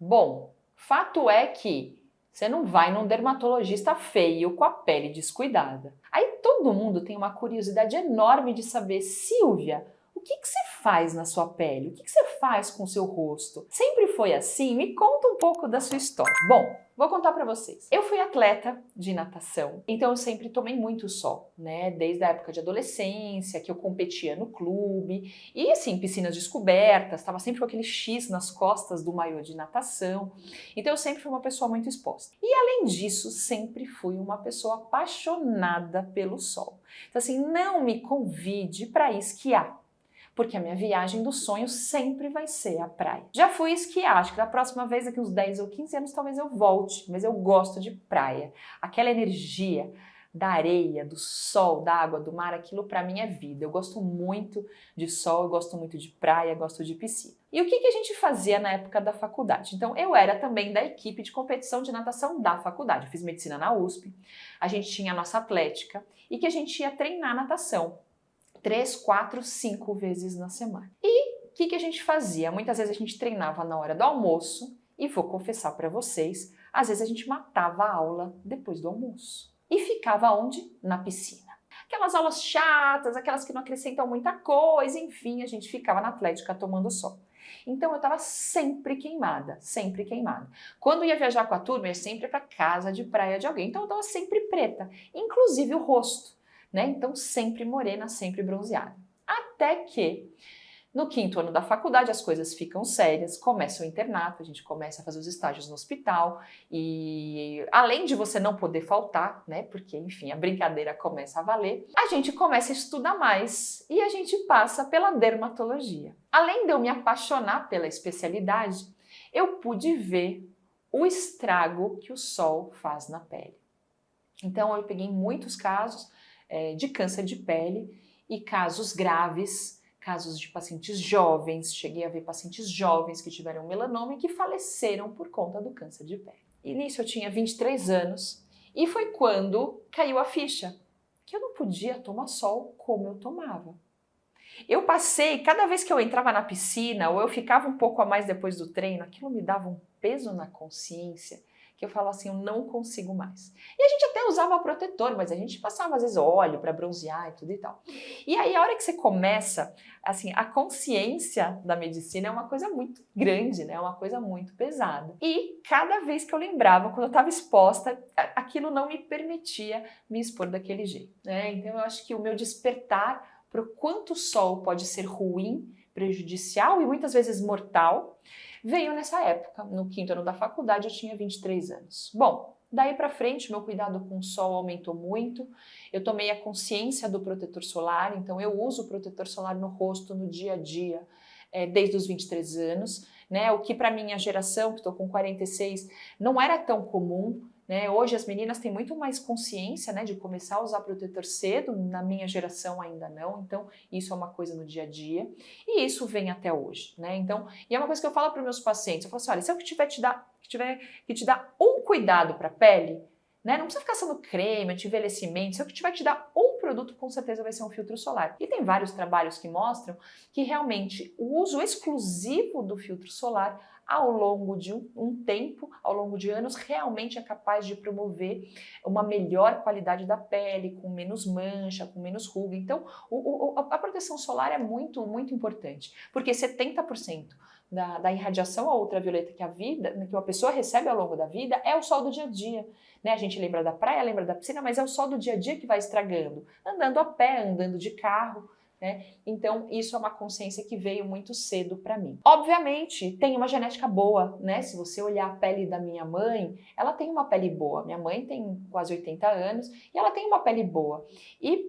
Bom, fato é que você não vai num dermatologista feio com a pele descuidada. Aí todo mundo tem uma curiosidade enorme de saber, Silvia, o que você faz na sua pele? O que você faz com o seu rosto? Sempre foi assim? Me conta um pouco da sua história. Bom, vou contar pra vocês. Eu fui atleta de natação, então eu sempre tomei muito sol, né? Desde a época de adolescência, que eu competia no clube, e assim, piscinas descobertas, estava sempre com aquele X nas costas do maiô de natação. Então eu sempre fui uma pessoa muito exposta. E além disso, sempre fui uma pessoa apaixonada pelo sol. Então assim, não me convide para esquiar, porque a minha viagem dos sonhos sempre vai ser a praia. Já fui esquiar, acho que da próxima vez, daqui uns 10 ou 15 anos, talvez eu volte, mas eu gosto de praia. Aquela energia da areia, do sol, da água, do mar, aquilo pra mim é vida. Eu gosto muito de sol, eu gosto muito de praia, gosto de piscina. E o que a gente fazia na época da faculdade? Então, eu era também da equipe de competição de natação da faculdade. Eu fiz medicina na USP, a gente tinha a nossa atlética e que a gente ia treinar natação 3, 4, 5 vezes na semana. E o que a gente fazia? Muitas vezes a gente treinava na hora do almoço e vou confessar para vocês, às vezes a gente matava a aula depois do almoço. E ficava onde? Na piscina. Aquelas aulas chatas, aquelas que não acrescentam muita coisa, enfim, a gente ficava na atlética tomando sol. Então eu estava sempre queimada, sempre queimada. Quando ia viajar com a turma, eu ia sempre para casa de praia de alguém, então eu estava sempre preta, inclusive o rosto. Né? Então sempre morena, sempre bronzeada. Até que no 5º ano da faculdade as coisas ficam sérias, começa o internato, a gente começa a fazer os estágios no hospital e além de você não poder faltar, né, porque enfim a brincadeira começa a valer, a gente começa a estudar mais e a gente passa pela dermatologia. Além de eu me apaixonar pela especialidade, eu pude ver o estrago que o sol faz na pele. Então eu peguei muitos casos de câncer de pele e casos graves, casos de pacientes jovens, cheguei a ver pacientes jovens que tiveram melanoma e que faleceram por conta do câncer de pele. E nisso eu tinha 23 anos e foi quando caiu a ficha que eu não podia tomar sol como eu tomava. Eu passei, cada vez que eu entrava na piscina ou eu ficava um pouco a mais depois do treino, aquilo me dava um peso na consciência que eu falo assim, eu não consigo mais. E a gente até usava protetor, mas a gente passava às vezes óleo para bronzear e tudo e tal. E aí a hora que você começa, assim, a consciência da medicina é uma coisa muito grande, né? É uma coisa muito pesada. E cada vez que eu lembrava, quando eu estava exposta, aquilo não me permitia me expor daquele jeito, né? Então eu acho que o meu despertar para o quanto o sol pode ser ruim, prejudicial e muitas vezes mortal, veio nessa época. No 5º ano da faculdade eu tinha 23 anos. Bom, daí pra frente meu cuidado com o sol aumentou muito, eu tomei a consciência do protetor solar, então eu uso o protetor solar no rosto no dia a dia, desde os 23 anos, né? O que para minha geração, que estou com 46, não era tão comum, né? Hoje as meninas têm muito mais consciência, né, de começar a usar protetor cedo, na minha geração ainda não, então isso é uma coisa no dia a dia e isso vem até hoje, né? Então, e é uma coisa que eu falo para os meus pacientes, eu falo assim, olha, se eu tiver que te dar um cuidado para a pele, né, não precisa ficar sendo creme, anti-envelhecimento, se eu tiver que te dar um produto, com certeza vai ser um filtro solar. E tem vários trabalhos que mostram que realmente o uso exclusivo do filtro solar ao longo de um tempo, ao longo de anos, realmente é capaz de promover uma melhor qualidade da pele, com menos mancha, com menos ruga. Então, a proteção solar é muito, muito importante, porque 70% da irradiação ultravioleta que a pessoa recebe ao longo da vida é o sol do dia a dia. Né? A gente lembra da praia, lembra da piscina, mas é o sol do dia a dia que vai estragando, andando a pé, andando de carro. Né? Então, isso é uma consciência que veio muito cedo para mim. Obviamente, tem uma genética boa, né? Se você olhar a pele da minha mãe, ela tem uma pele boa. Minha mãe tem quase 80 anos e ela tem uma pele boa. E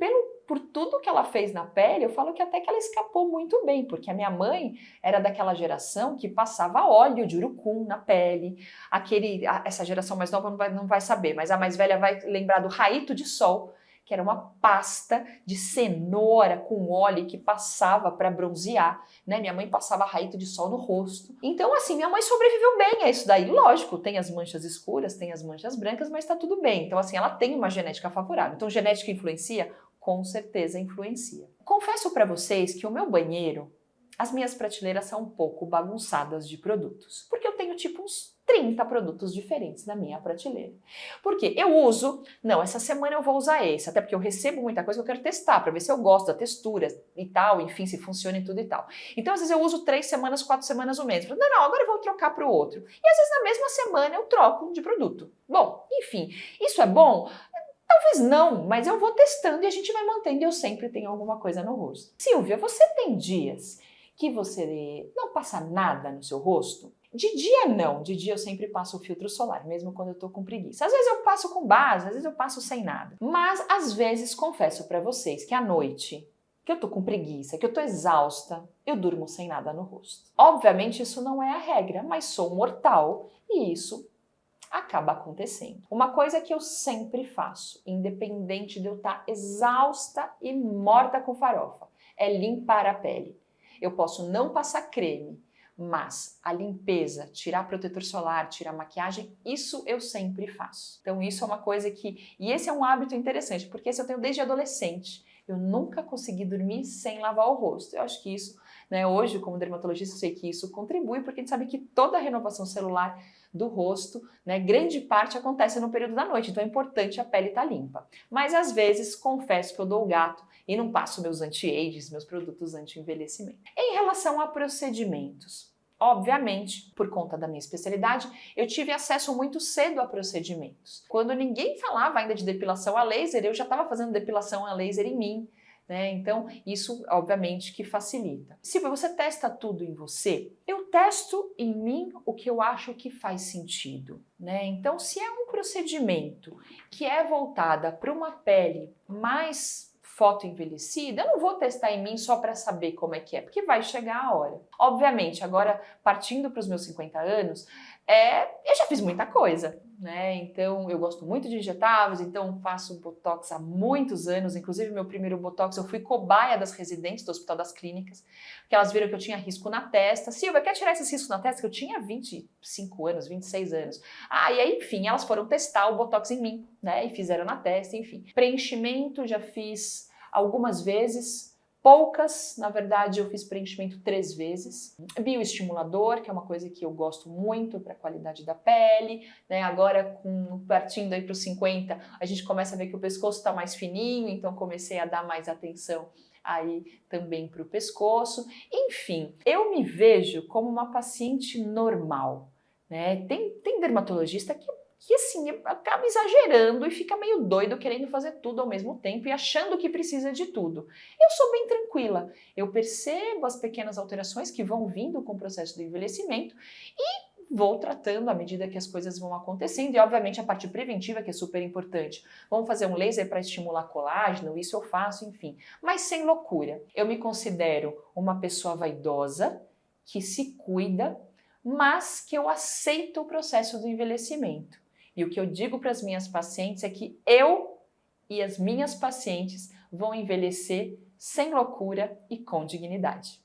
por tudo que ela fez na pele, eu falo que até que ela escapou muito bem, porque a minha mãe era daquela geração que passava óleo de urucum na pele. Essa geração mais nova não vai saber, mas a mais velha vai lembrar do Rayito de Sol, que era uma pasta de cenoura com óleo que passava para bronzear, né? Minha mãe passava Rayito de Sol no rosto. Então, assim, minha mãe sobreviveu bem a isso daí. Lógico, tem as manchas escuras, tem as manchas brancas, mas tá tudo bem. Então, assim, ela tem uma genética favorável. Então, genética influencia? Com certeza influencia. Confesso para vocês que o meu banheiro as minhas prateleiras são um pouco bagunçadas de produtos, porque eu tenho tipo uns 30 produtos diferentes na minha prateleira. Porque eu uso, não, essa semana eu vou usar esse, até porque eu recebo muita coisa que eu quero testar, para ver se eu gosto da textura e tal, enfim, se funciona e tudo e tal. Então, às vezes eu uso 3 semanas, 4 semanas o mesmo. Não, agora eu vou trocar para o outro. E às vezes na mesma semana eu troco de produto. Bom, enfim, isso é bom? Talvez não, mas eu vou testando e a gente vai mantendo e eu sempre tenho alguma coisa no rosto. Silvia, você tem dias que você não passa nada no seu rosto? De dia não, de dia eu sempre passo o filtro solar, mesmo quando eu tô com preguiça. Às vezes eu passo com base, às vezes eu passo sem nada. Mas às vezes confesso pra vocês que à noite, que eu tô com preguiça, que eu tô exausta, eu durmo sem nada no rosto. Obviamente isso não é a regra, mas sou mortal e isso acaba acontecendo. Uma coisa que eu sempre faço, independente de eu estar exausta e morta com farofa, é limpar a pele. Eu posso não passar creme, mas a limpeza, tirar protetor solar, tirar maquiagem, isso eu sempre faço. Então isso é uma coisa que... E esse é um hábito interessante, porque esse eu tenho desde adolescente. Eu nunca consegui dormir sem lavar o rosto. Eu acho que isso, né, hoje como dermatologista eu sei que isso contribui, porque a gente sabe que toda a renovação celular do rosto, né, grande parte acontece no período da noite, então é importante a pele estar limpa. Mas às vezes confesso que eu dou o gato e não passo meus anti-ages, meus produtos anti-envelhecimento. Em relação a procedimentos, obviamente, por conta da minha especialidade, eu tive acesso muito cedo a procedimentos. Quando ninguém falava ainda de depilação a laser, eu já estava fazendo depilação a laser em mim, né? Então, isso obviamente que facilita. Se você testa tudo em você, eu testo em mim o que eu acho que faz sentido, né? Então, se é um procedimento que é voltada para uma pele mais fotoenvelhecida, eu não vou testar em mim só para saber como é que é, porque vai chegar a hora. Obviamente, agora partindo para os meus 50 anos, eu já fiz muita coisa, né? Então eu gosto muito de injetáveis, então faço botox há muitos anos, inclusive meu primeiro botox eu fui cobaia das residentes do Hospital das Clínicas, porque elas viram que eu tinha risco na testa. Silvia, quer tirar esses riscos na testa? Que eu tinha 25 anos, 26 anos. E aí, enfim, elas foram testar o botox em mim, né? E fizeram na testa, enfim. Preenchimento já fiz algumas vezes, poucas, na verdade eu fiz preenchimento 3 vezes. Bioestimulador, que é uma coisa que eu gosto muito para a qualidade da pele, né? Agora, partindo aí para os 50, a gente começa a ver que o pescoço está mais fininho, então comecei a dar mais atenção aí também para o pescoço. Enfim, eu me vejo como uma paciente normal, né? Tem dermatologista que assim, acaba exagerando e fica meio doido querendo fazer tudo ao mesmo tempo e achando que precisa de tudo. Eu sou bem tranquila, eu percebo as pequenas alterações que vão vindo com o processo do envelhecimento e vou tratando à medida que as coisas vão acontecendo e obviamente a parte preventiva que é super importante. Vamos fazer um laser para estimular colágeno, isso eu faço, enfim, mas sem loucura. Eu me considero uma pessoa vaidosa, que se cuida, mas que eu aceito o processo do envelhecimento. E o que eu digo para as minhas pacientes é que eu e as minhas pacientes vão envelhecer sem loucura e com dignidade.